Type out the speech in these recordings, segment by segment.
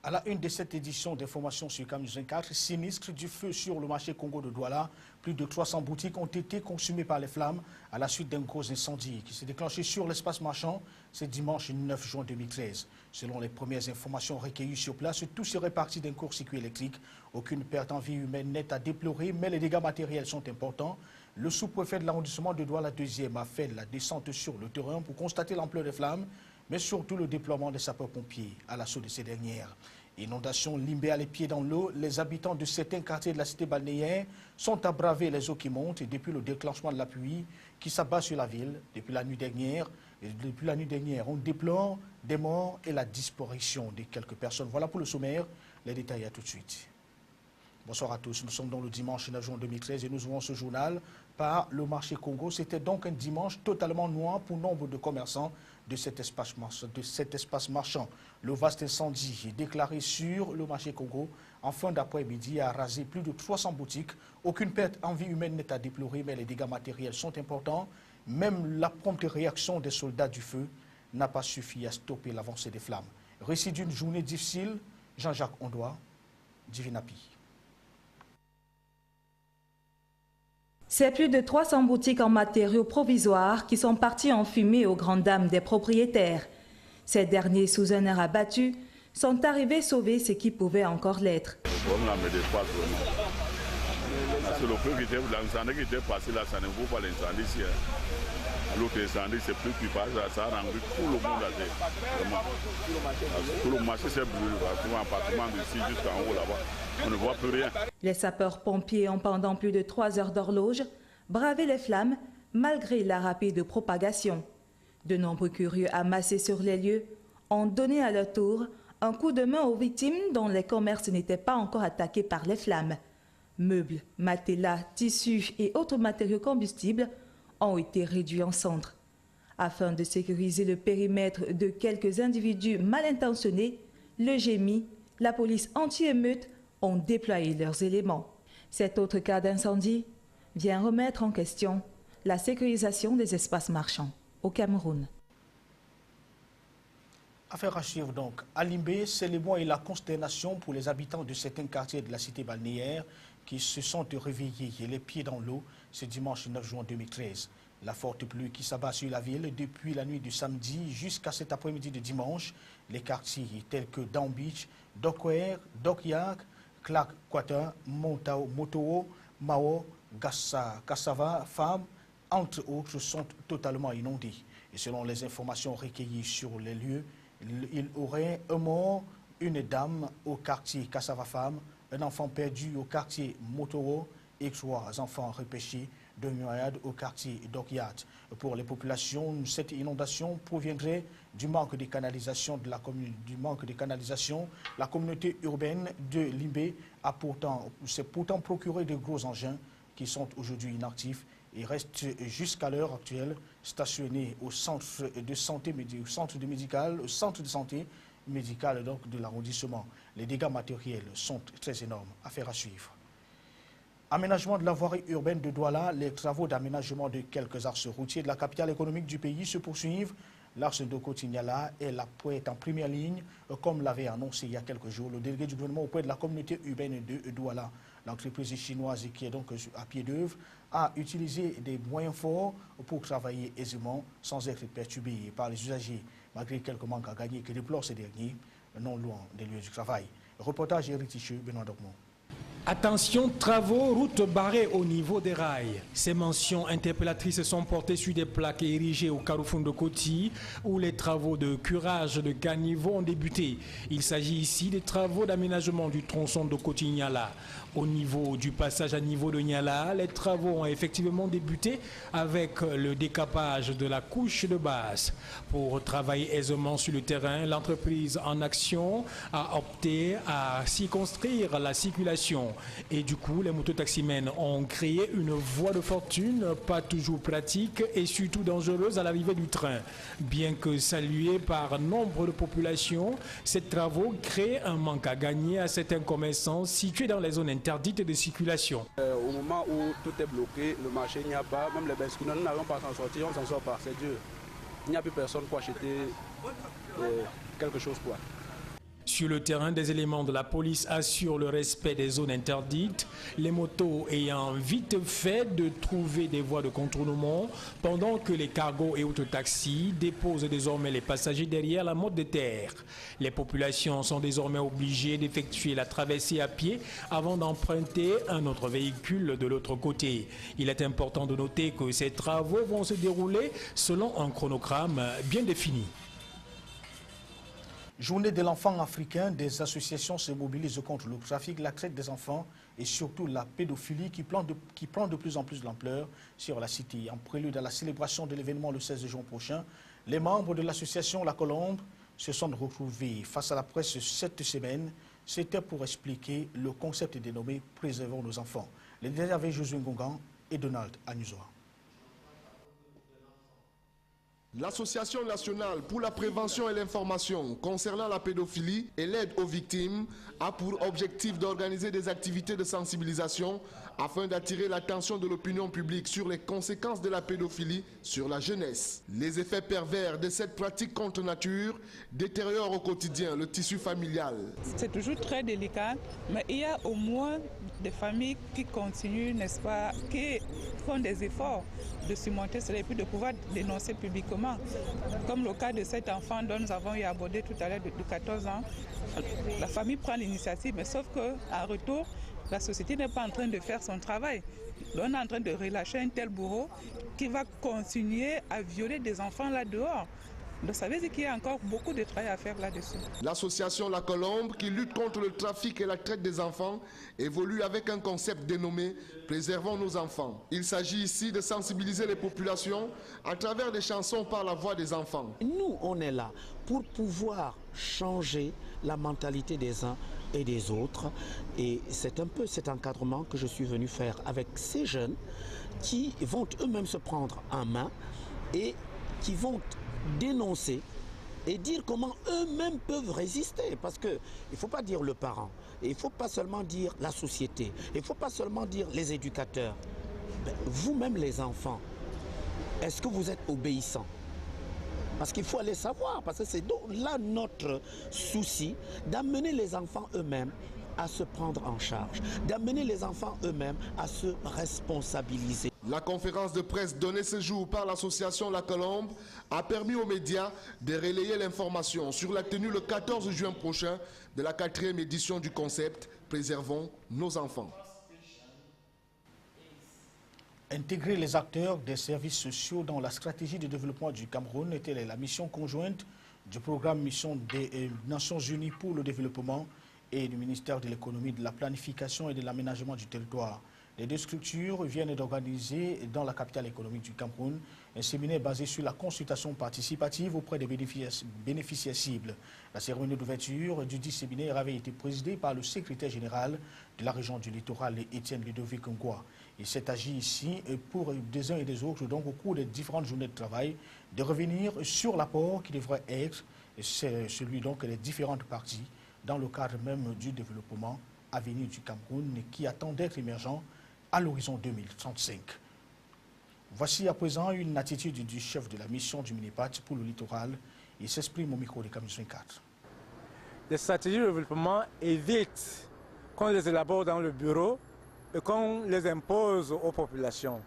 À la une de cette édition d'information sur Canal 24, sinistre du feu sur le marché Congo de Douala. Plus de 300 boutiques ont été consumées par les flammes à la suite d'un gros incendie qui s'est déclenché sur l'espace marchand ce dimanche 9 juin 2013. Selon les premières informations recueillies sur place, tout serait parti d'un court-circuit électrique. Aucune perte en vie humaine n'est à déplorer, mais les dégâts matériels sont importants. Le sous-préfet de l'arrondissement de Douala 2e a fait la descente sur le terrain pour constater l'ampleur des flammes, mais surtout le déploiement des sapeurs-pompiers à l'assaut de ces dernières. Inondation, Limbé à les pieds dans l'eau, les habitants de certains quartiers de la cité balnéaire sont à braver les eaux qui montent et depuis le déclenchement de la pluie qui s'abat sur la ville depuis la nuit dernière. On déplore des morts et la disparition de quelques personnes. Voilà pour le sommaire, les détails à tout de suite. Bonsoir à tous, nous sommes dans le dimanche 9 juin 2013 et nous ouvrons ce journal par le marché Congo. C'était donc un dimanche totalement noir pour nombre de commerçants de cet espace marchand. Le vaste incendie déclaré sur le marché Congo en fin d'après-midi a rasé plus de 300 boutiques. Aucune perte en vie humaine n'est à déplorer, mais les dégâts matériels sont importants. Même la prompte réaction des soldats du feu n'a pas suffi à stopper l'avancée des flammes. Récit d'une journée difficile, Jean-Jacques Ondoa, Divinapi. C'est plus de 300 boutiques en matériaux provisoires qui sont parties en fumée aux grandes dames des propriétaires. Ces derniers, sous un air abattu, sont arrivés sauver ce qui pouvait encore l'être. Le feu qui était l'incendie qui était passé là, ça ne vaut pas l'incendie. L'autre incendie, c'est plus qui passe, ça a rendu tout le monde à terre. Tout le marché s'est brûlé, tout l'appartement d'ici jusqu'en haut là-bas. On ne voit plus rien. Les sapeurs-pompiers ont pendant plus de 3 heures d'horloge bravé les flammes malgré la rapide propagation. De nombreux curieux amassés sur les lieux ont donné à leur tour un coup de main aux victimes dont les commerces n'étaient pas encore attaqués par les flammes. Meubles, matelas, tissus et autres matériaux combustibles ont été réduits en cendres. Afin de sécuriser le périmètre de quelques individus mal intentionnés, le GMI, la police anti-émeute ont déployé leurs éléments. Cet autre cas d'incendie vient remettre en question la sécurisation des espaces marchands au Cameroun. Affaire à suivre donc. À Limbé, c'est l'émoi et la consternation pour les habitants de certains quartiers de la cité balnéaire qui se sont réveillés et les pieds dans l'eau ce dimanche 9 juin 2013. La forte pluie qui s'abat sur la ville depuis la nuit du samedi jusqu'à cet après-midi de dimanche. Les quartiers tels que Down Beach, Dokwer, Dokyak, Clark Quata, Motoo, Mao, Kassava, Fam, entre autres, sont totalement inondés. Et selon les informations recueillies sur les lieux, il aurait un mort, une dame au quartier Kassava Fam, un enfant perdu au quartier Motoo et 3 enfants repêchés de noyade au quartier Dokyat. Pour les populations, cette inondation proviendrait du manque de canalisation La communauté urbaine de Limbé s'est pourtant procuré de gros engins qui sont aujourd'hui inactifs et restent jusqu'à l'heure actuelle stationnés au centre de santé médical donc de l'arrondissement. Les dégâts matériels sont très énormes. Affaire à suivre. Aménagement de la voirie urbaine de Douala, les travaux d'aménagement de quelques axes routiers de la capitale économique du pays se poursuivent. L'axe de Kotignala est en première ligne, comme l'avait annoncé il y a quelques jours le délégué du gouvernement auprès de la communauté urbaine de Douala. L'entreprise chinoise qui est donc à pied d'œuvre a utilisé des moyens forts pour travailler aisément sans être perturbé par les usagers, malgré quelques manques à gagner que déplorent ces derniers, non loin des lieux du travail. Reportage hériticheux, Benoît Dormont. Attention, travaux, routes barrées au niveau des rails. Ces mentions interpellatrices sont portées sur des plaques érigées au carrefour de Koti, où les travaux de curage de caniveau ont débuté. Il s'agit ici des travaux d'aménagement du tronçon de Koti-Niala. Au niveau du passage à niveau de Niala, les travaux ont effectivement débuté avec le décapage de la couche de base. Pour travailler aisément sur le terrain, l'entreprise en action a opté à circonscrire la circulation. Et du coup, les mototaximens ont créé une voie de fortune pas toujours pratique et surtout dangereuse à l'arrivée du train. Bien que saluée par nombre de populations, ces travaux créent un manque à gagner à certains commerçants situés dans les zones interdites de circulation. Au moment où tout est bloqué, le marché il n'y a pas, même les besques, nous n'avons pas s'en sortir, on ne s'en sort pas, c'est dur. Il n'y a plus personne pour acheter quelque chose quoi. Sur le terrain, des éléments de la police assurent le respect des zones interdites, les motos ayant vite fait de trouver des voies de contournement, pendant que les cargos et autres taxis déposent désormais les passagers derrière la motte de terre. Les populations sont désormais obligées d'effectuer la traversée à pied avant d'emprunter un autre véhicule de l'autre côté. Il est important de noter que ces travaux vont se dérouler selon un chronogramme bien défini. Journée de l'enfant africain, des associations se mobilisent contre le trafic, la traite des enfants et surtout la pédophilie qui prend de plus en plus d'ampleur sur la cité. En prélude à la célébration de l'événement le 16 juin prochain, les membres de l'association La Colombe se sont retrouvés face à la presse cette semaine. C'était pour expliquer le concept dénommé « Préservons nos enfants ». Les détails avec Josué Ngongan et Donald Anuzoa. L'Association nationale pour la prévention et l'information concernant la pédophilie et l'aide aux victimes a pour objectif d'organiser des activités de sensibilisation afin d'attirer l'attention de l'opinion publique sur les conséquences de la pédophilie sur la jeunesse. Les effets pervers de cette pratique contre nature détériorent au quotidien le tissu familial. C'est toujours très délicat, mais il y a au moins des familles qui continuent, n'est-ce pas, qui font des efforts de surmonter cela et puis de pouvoir dénoncer publiquement. Comme le cas de cet enfant dont nous avons abordé tout à l'heure de 14 ans. La famille prend l'initiative, mais sauf qu'en retour, la société n'est pas en train de faire son travail. On est en train de relâcher un tel bourreau qui va continuer à violer des enfants là dehors. Donc ça veut dire qu'il y a encore beaucoup de travail à faire là-dessus. L'association La Colombe, qui lutte contre le trafic et la traite des enfants, évolue avec un concept dénommé « Préservons nos enfants ». Il s'agit ici de sensibiliser les populations à travers des chansons par la voix des enfants. Nous, on est là pour pouvoir changer la mentalité des uns et des autres. Et c'est un peu cet encadrement que je suis venu faire avec ces jeunes qui vont eux-mêmes se prendre en main et qui vont dénoncer et dire comment eux-mêmes peuvent résister. Parce qu'il ne faut pas dire le parent, et il ne faut pas seulement dire la société, il ne faut pas seulement dire les éducateurs. Vous-même les enfants, est-ce que vous êtes obéissants? Parce qu'il faut aller savoir, parce que c'est là notre souci, d'amener les enfants eux-mêmes à se prendre en charge, d'amener les enfants eux-mêmes à se responsabiliser. La conférence de presse donnée ce jour par l'association La Colombe a permis aux médias de relayer l'information sur la tenue le 14 juin prochain de la 4e édition du concept « Préservons nos enfants ». Intégrer les acteurs des services sociaux dans la stratégie de développement du Cameroun était la mission conjointe du programme Mission des Nations Unies pour le développement et du ministère de l'économie, de la planification et de l'aménagement du territoire. Les deux structures viennent d'organiser dans la capitale économique du Cameroun un séminaire basé sur la consultation participative auprès des bénéficiaires cibles. La cérémonie d'ouverture du dit séminaire avait été présidée par le secrétaire général de la région du littoral, Étienne Ludovic Ngwa. Il s'est agi ici pour des uns et des autres, donc au cours des différentes journées de travail, de revenir sur l'apport qui devrait être celui donc des différentes parties dans le cadre même du développement à venir du Cameroun qui attend d'être émergent à l'horizon 2035. Voici à présent une attitude du chef de la mission du Minipat pour le littoral. Il s'exprime au micro de Camus 24. Les stratégies de développement évitent qu'on les élabore dans le bureau et qu'on les impose aux populations.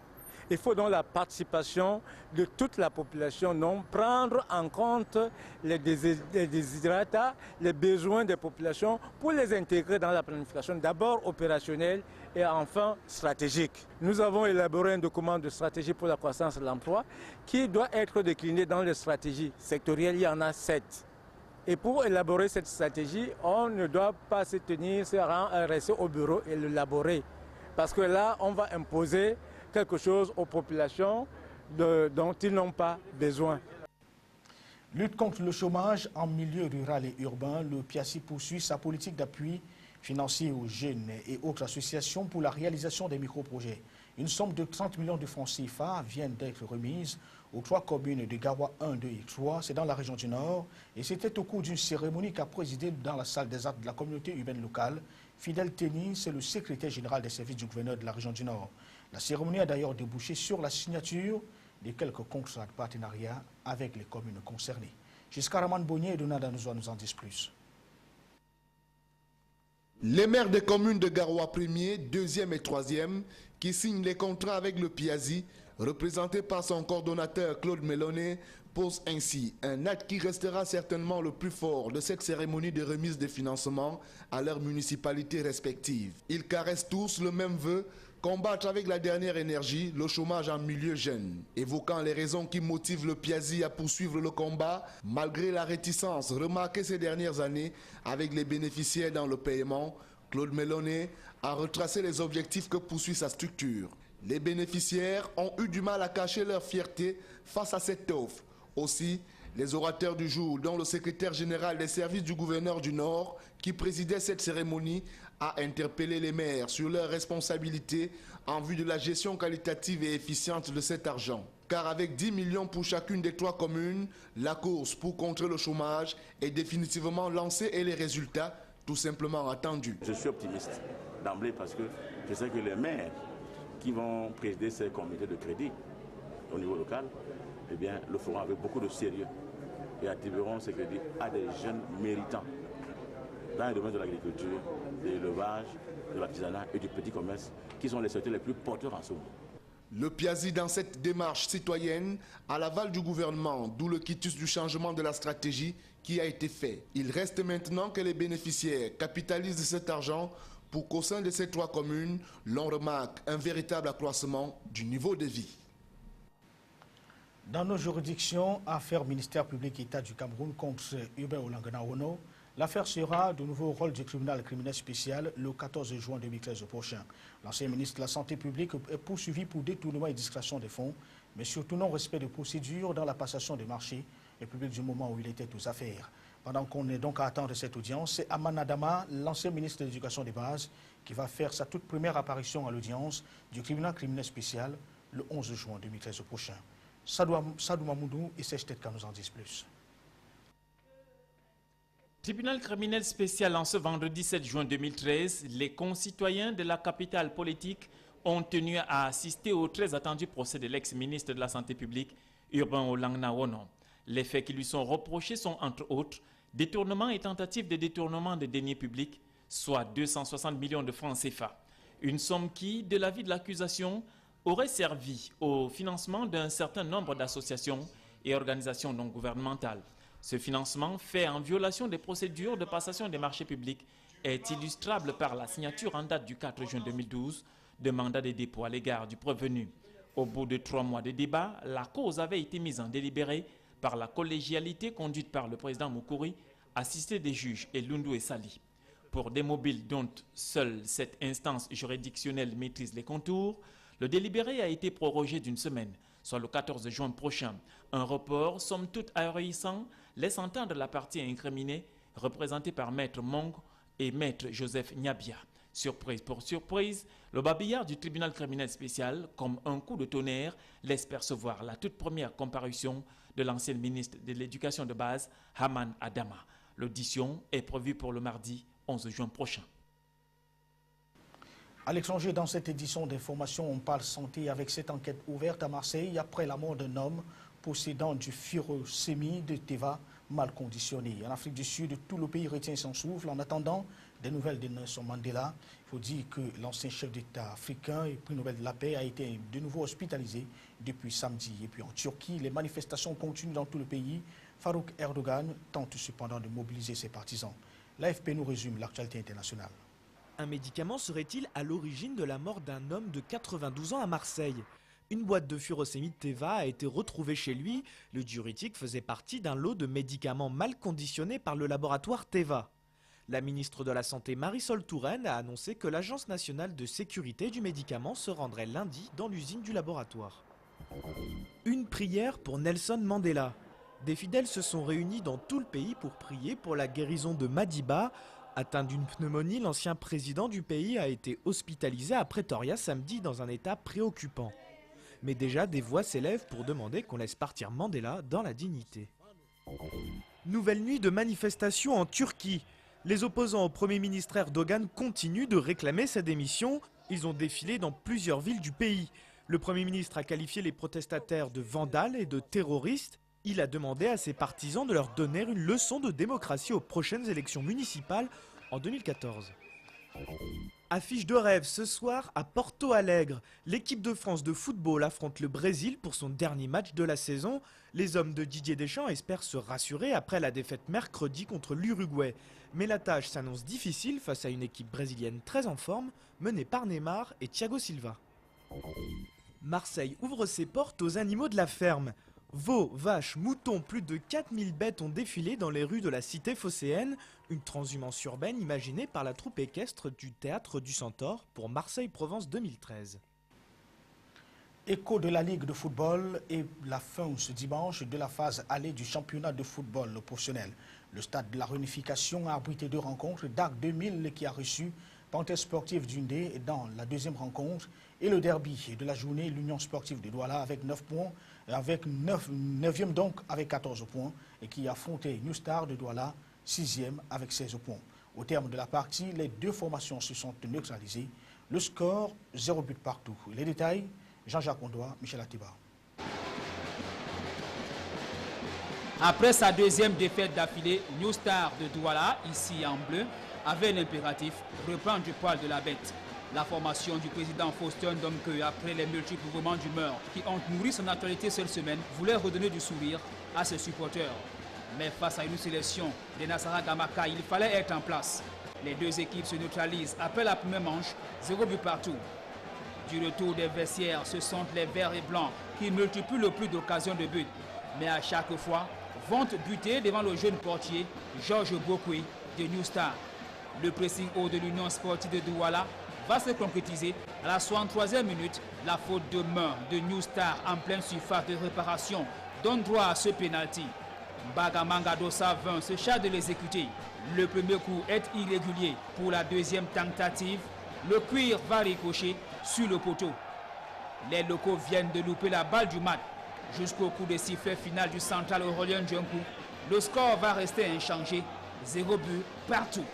Il faut donc la participation de toute la population, donc prendre en compte les desiderata, les besoins des populations pour les intégrer dans la planification, d'abord opérationnelle et enfin stratégique. Nous avons élaboré un document de stratégie pour la croissance et l'emploi qui doit être décliné dans les stratégies sectorielles. Il y en a 7. Et pour élaborer cette stratégie, on ne doit pas se tenir, rester au bureau et l'élaborer. Parce que là, on va imposer quelque chose aux populations dont ils n'ont pas besoin. Lutte contre le chômage en milieu rural et urbain, le PIACI poursuit sa politique d'appui financier aux jeunes et autres associations pour la réalisation des micro-projets. Une somme de 30 millions de francs CFA vient d'être remise aux 3 communes de Gawa 1, 2 et 3, c'est dans la région du Nord, et c'était au cours d'une cérémonie qu'a présidée dans la salle des actes de la communauté urbaine locale. Fidel Teni, c'est le secrétaire général des services du gouverneur de la région du Nord. La cérémonie a d'ailleurs débouché sur la signature de quelques contrats de partenariat avec les communes concernées. Jusqu'à Raman Bonnier et Donald Anuzoa nous en disent plus. Les maires des communes de Garoua 1er, 2e et 3e qui signent les contrats avec le Piazzi, représenté par son coordonnateur Claude Melonnet, pose ainsi un acte qui restera certainement le plus fort de cette cérémonie de remise des financements à leurs municipalités respectives. Ils caressent tous le même vœu: combattre avec la dernière énergie le chômage en milieu jeune. Évoquant les raisons qui motivent le Piazzi à poursuivre le combat, malgré la réticence remarquée ces dernières années avec les bénéficiaires dans le paiement, Claude Melonnet a retracé les objectifs que poursuit sa structure. Les bénéficiaires ont eu du mal à cacher leur fierté face à cette offre. Aussi, les orateurs du jour, dont le secrétaire général des services du gouverneur du Nord, qui présidait cette cérémonie, a interpellé les maires sur leurs responsabilités en vue de la gestion qualitative et efficiente de cet argent. Car avec 10 millions pour chacune des 3 communes, la course pour contrer le chômage est définitivement lancée et les résultats tout simplement attendus. Je suis optimiste d'emblée parce que je sais que les maires qui vont présider ces comités de crédit au niveau local, eh bien, le feront avec beaucoup de sérieux et attribueront ces crédits à des jeunes méritants dans les domaines de l'agriculture, de l'élevage, de l'artisanat et du petit commerce, qui sont les secteurs les plus porteurs en ce moment. Le Piazzi, dans cette démarche citoyenne, à l'aval du gouvernement, d'où le quitus du changement de la stratégie qui a été fait. Il reste maintenant que les bénéficiaires capitalisent de cet argent pour qu'au sein de ces 3 communes, l'on remarque un véritable accroissement du niveau de vie. Dans nos juridictions, affaires ministère public État du Cameroun contre Hubert Olangana Ono, l'affaire sera de nouveau au rôle du tribunal criminel spécial le 14 juin 2013 prochain. L'ancien ministre de la Santé publique est poursuivi pour détournement et discrétion des fonds, mais surtout non-respect de procédures dans la passation des marchés et publics du moment où il était aux affaires. Pendant qu'on est donc à attendre cette audience, c'est Aman Adama, l'ancien ministre de l'Éducation des bases, qui va faire sa toute première apparition à l'audience du tribunal criminel spécial le 11 juin 2013 prochain. Sadou Mamoudou et Sèche Tête nous en disent plus. Tribunal criminel spécial en ce vendredi 7 juin 2013, les concitoyens de la capitale politique ont tenu à assister au très attendu procès de l'ex-ministre de la Santé publique, Urbain Olangana Ono. Les faits qui lui sont reprochés sont entre autres détournement et tentative de détournement de deniers publics, soit 260 millions de francs CFA. Une somme qui, de l'avis de l'accusation, aurait servi au financement d'un certain nombre d'associations et organisations non gouvernementales. Ce financement, fait en violation des procédures de passation des marchés publics, est illustrable par la signature en date du 4 juin 2012 de mandat de dépôt à l'égard du prévenu. Au bout de 3 mois de débat, la cause avait été mise en délibéré par la collégialité conduite par le président Moukouri, assisté des juges Elundu et Sali. Pour des mobiles dont seule cette instance juridictionnelle maîtrise les contours, le délibéré a été prorogé d'1 semaine, soit le 14 juin prochain. Un report, somme toute ahurissant, laisse entendre la partie incriminée, représentée par Maître Mong et Maître Joseph Nyabia. Surprise pour surprise, le babillard du tribunal criminel spécial, comme un coup de tonnerre, laisse percevoir la toute première comparution de l'ancien ministre de l'Éducation de base, Aman Adama. L'audition est prévue pour le mardi 11 juin prochain. À l'étranger, dans cette édition d'information, on parle santé avec cette enquête ouverte à Marseille après la mort d'un homme possédant du furosémie de Teva mal conditionné. En Afrique du Sud, tout le pays retient son souffle en attendant des nouvelles de Nelson Mandela. Il faut dire que l'ancien chef d'État africain et prix Nobel de la paix a été de nouveau hospitalisé depuis samedi. Et puis en Turquie, les manifestations continuent dans tout le pays. Farouk Erdogan tente cependant de mobiliser ses partisans. L'AFP nous résume l'actualité internationale. Un médicament serait-il à l'origine de la mort d'un homme de 92 ans à Marseille? Une boîte de furosémie de Teva a été retrouvée chez lui. Le diurétique faisait partie d'un lot de médicaments mal conditionnés par le laboratoire Teva. La ministre de la Santé Marisol Touraine a annoncé que l'Agence nationale de sécurité du médicament se rendrait lundi dans l'usine du laboratoire. Une prière pour Nelson Mandela. Des fidèles se sont réunis dans tout le pays pour prier pour la guérison de Madiba. Atteint d'une pneumonie, l'ancien président du pays a été hospitalisé à Pretoria samedi dans un état préoccupant. Mais déjà, des voix s'élèvent pour demander qu'on laisse partir Mandela dans la dignité. Nouvelle nuit de manifestation en Turquie. Les opposants au Premier ministre Erdogan continuent de réclamer sa démission. Ils ont défilé dans plusieurs villes du pays. Le Premier ministre a qualifié les protestataires de vandales et de terroristes. Il a demandé à ses partisans de leur donner une leçon de démocratie aux prochaines élections municipales en 2014. Affiche de rêve ce soir à Porto Alegre. L'équipe de France de football affronte le Brésil pour son dernier match de la saison. Les hommes de Didier Deschamps espèrent se rassurer après la défaite mercredi contre l'Uruguay. Mais la tâche s'annonce difficile face à une équipe brésilienne très en forme, menée par Neymar et Thiago Silva. Marseille ouvre ses portes aux animaux de la ferme. Veaux, vaches, moutons, plus de 4000 bêtes ont défilé dans les rues de la cité phocéenne, une transhumance urbaine imaginée par la troupe équestre du Théâtre du Centaure pour Marseille-Provence 2013. Écho de la Ligue de football et la fin ce dimanche de la phase allée du championnat de football professionnel. Le stade de la Réunification a abrité 2 rencontres, DAC 2000 qui a reçu Panthère Sportive d'Undé dans la deuxième rencontre et le derby de la journée, l'Union Sportive de Douala avec 9 points, avec 9e donc avec 14 points et qui a affronté New Star de Douala, 6e avec 16 points. Au terme de la partie, les 2 formations se sont neutralisées. Le score, 0 but partout. Les détails, Jean-Jacques Ondoa, Michel Atiba. Après sa 2e défaite d'affilée, New Star de Douala, ici en bleu, avait l'impératif de reprendre du poil de la bête. La formation du président Faustin Domke, après les multiples mouvements d'humeur qui ont nourri son actualité cette semaine, voulait redonner du sourire à ses supporters. Mais face à une sélection des Nassara Gamaka, il fallait être en place. Les 2 équipes se neutralisent après la première manche, 0 but partout. Du retour des vestiaires, ce sont les verts et blancs qui multiplient le plus d'occasions de but. Mais à chaque fois, vont buter devant le jeune portier Georges Bokwe de New Star. Le pressing haut de l'Union Sportive de Douala va se concrétiser à la 63e minute. La faute de main de New Star en pleine surface de réparation donne droit à ce pénalty. Bagamanga Dossa 20 se charge de l'exécuter. Le premier coup est irrégulier. Pour la 2e tentative, le cuir va ricocher sur le poteau. Les locaux viennent de louper la balle du match. Jusqu'au coup de sifflet final du central Aurélien Djonkou, le score va rester inchangé, 0 but partout.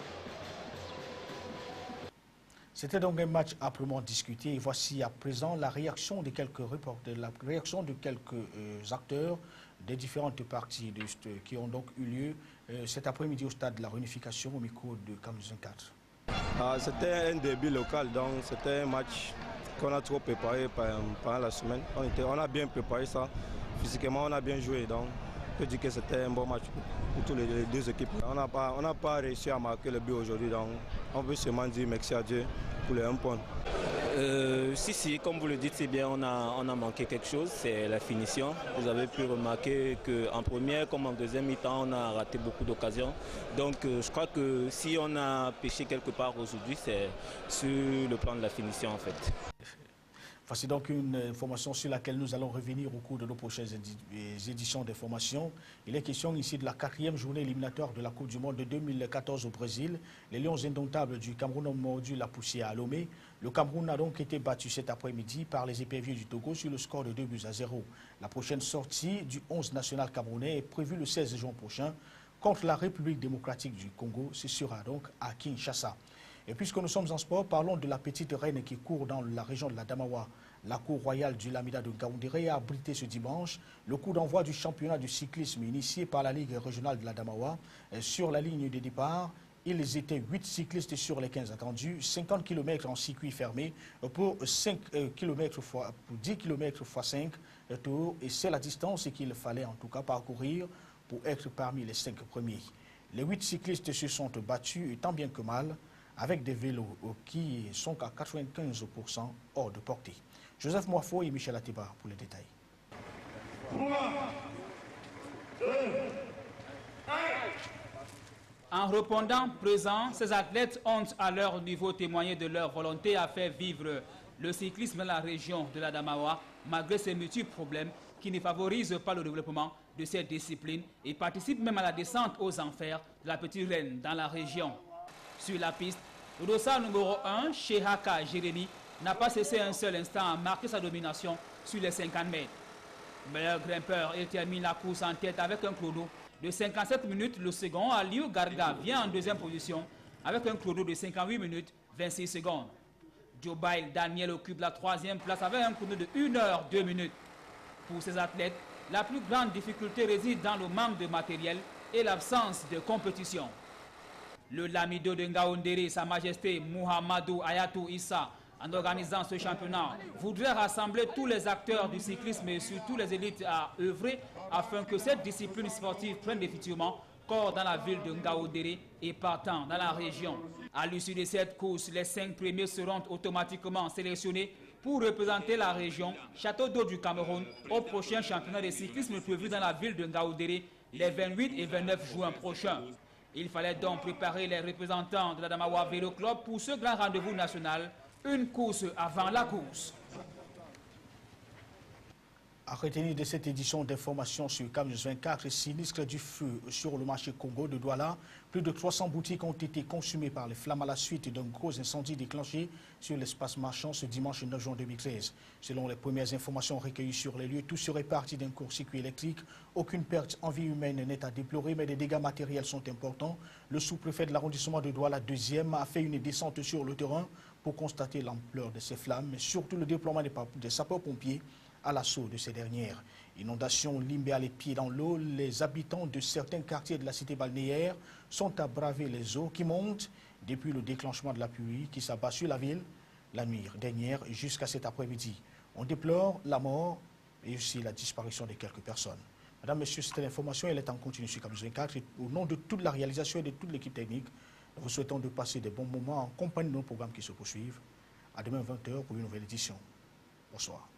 C'était donc un match âprement discuté. Et voici à présent la réaction de quelques reporters, la réaction de quelques acteurs des différentes parties qui ont donc eu lieu cet après-midi au stade de la Réunification au micro de Kamuzin 4. C'était un début local, donc c'était un match qu'on a trop préparé pendant la semaine. On a bien préparé ça. Physiquement, on a bien joué. Donc, je peux dire que c'était un bon match pour toutes les 2 équipes. On n'a pas réussi à marquer le but aujourd'hui. Donc, on peut seulement dire merci à Dieu pour les 1 point. Si, comme vous le dites, c'est bien, on a manqué quelque chose, c'est la finition. Vous avez pu remarquer qu'en première comme en deuxième mi-temps, on a raté beaucoup d'occasions. Donc je crois que si on a péché quelque part aujourd'hui, c'est sur le plan de la finition en fait. Voici donc une information sur laquelle nous allons revenir au cours de nos prochaines éditions d'information. Il est question ici de la 4e journée éliminatoire de la Coupe du Monde de 2014 au Brésil. Les Lions indomptables du Cameroun ont mordu la poussière à Lomé. Le Cameroun a donc été battu cet après-midi par les éperviers du Togo sur le score de 2-0. La prochaine sortie du 11 national camerounais est prévue le 16 juin prochain contre la République démocratique du Congo. Ce sera donc à Kinshasa. Et puisque nous sommes en sport, parlons de la petite reine qui court dans la région de la Damawa. La cour royale du Lamida de Gaoundéré a abrité ce dimanche le coup d'envoi du championnat du cyclisme initié par la Ligue régionale de la Damawa. Sur la ligne de départ, ils étaient 8 cyclistes sur les 15 attendus, 50 km en circuit fermé pour 10 km x 5 tours. Et c'est la distance qu'il fallait en tout cas parcourir pour être parmi les 5 premiers. Les 8 cyclistes se sont battus tant bien que mal, avec des vélos qui sont à 95% hors de portée. Joseph Moifo et Michel Atiba pour les détails. En répondant présent, ces athlètes ont à leur niveau témoigné de leur volonté à faire vivre le cyclisme dans la région de la Damawa, malgré ces multiples problèmes qui ne favorisent pas le développement de cette discipline et participent même à la descente aux enfers de la petite reine dans la région. Sur la piste, le dossard numéro 1, Shehaka Jérémy, n'a pas cessé un seul instant à marquer sa domination sur les 50 mètres. Meilleur grimpeur, il termine la course en tête avec un chrono de 57 minutes. Le second, Aliou Garga, vient en deuxième position avec un chrono de 58 minutes 26 secondes. Jobail Daniel occupe la 3e place avec un chrono de 1 heure 2 minutes. Pour ces athlètes, la plus grande difficulté réside dans le manque de matériel et l'absence de compétition. Le Lamido de Ngaoundéré, Sa Majesté Muhammadou Ayatou Issa, en organisant ce championnat, voudrait rassembler tous les acteurs du cyclisme et surtout les élites à œuvrer afin que cette discipline sportive prenne définitivement corps dans la ville de Ngaoundéré et partant dans la région. À l'issue de cette course, les 5 premiers seront automatiquement sélectionnés pour représenter la région Château d'eau du Cameroun au prochain championnat de cyclisme prévu dans la ville de Ngaoundéré les 28 et 29 juin prochains. Il fallait donc préparer les représentants de la Damawa Vélo Club pour ce grand rendez-vous national, une course avant la course. À retenir de cette édition d'information sur CAMNews 24, sinistre du feu sur le marché Congo de Douala. Plus de 300 boutiques ont été consumées par les flammes à la suite d'un gros incendie déclenché sur l'espace marchand ce dimanche 9 juin 2013. Selon les premières informations recueillies sur les lieux, tout serait parti d'un court-circuit électrique. Aucune perte en vie humaine n'est à déplorer, mais des dégâts matériels sont importants. Le sous-préfet de l'arrondissement de Douala 2e a fait une descente sur le terrain pour constater l'ampleur de ces flammes, mais surtout le déploiement des sapeurs-pompiers à l'assaut de ces dernières. Inondations, limbées les pieds dans l'eau, les habitants de certains quartiers de la cité balnéaire sont à braver les eaux qui montent depuis le déclenchement de la pluie qui s'abat sur la ville la nuit dernière jusqu'à cet après-midi. On déplore la mort et aussi la disparition de quelques personnes. Madame, Messieurs, c'était l'information, elle est en continu sur CAMNews 24. Au nom de toute la réalisation et de toute l'équipe technique, nous vous souhaitons de passer des bons moments en compagnie de nos programmes qui se poursuivent. À demain 20h pour une nouvelle édition. Bonsoir.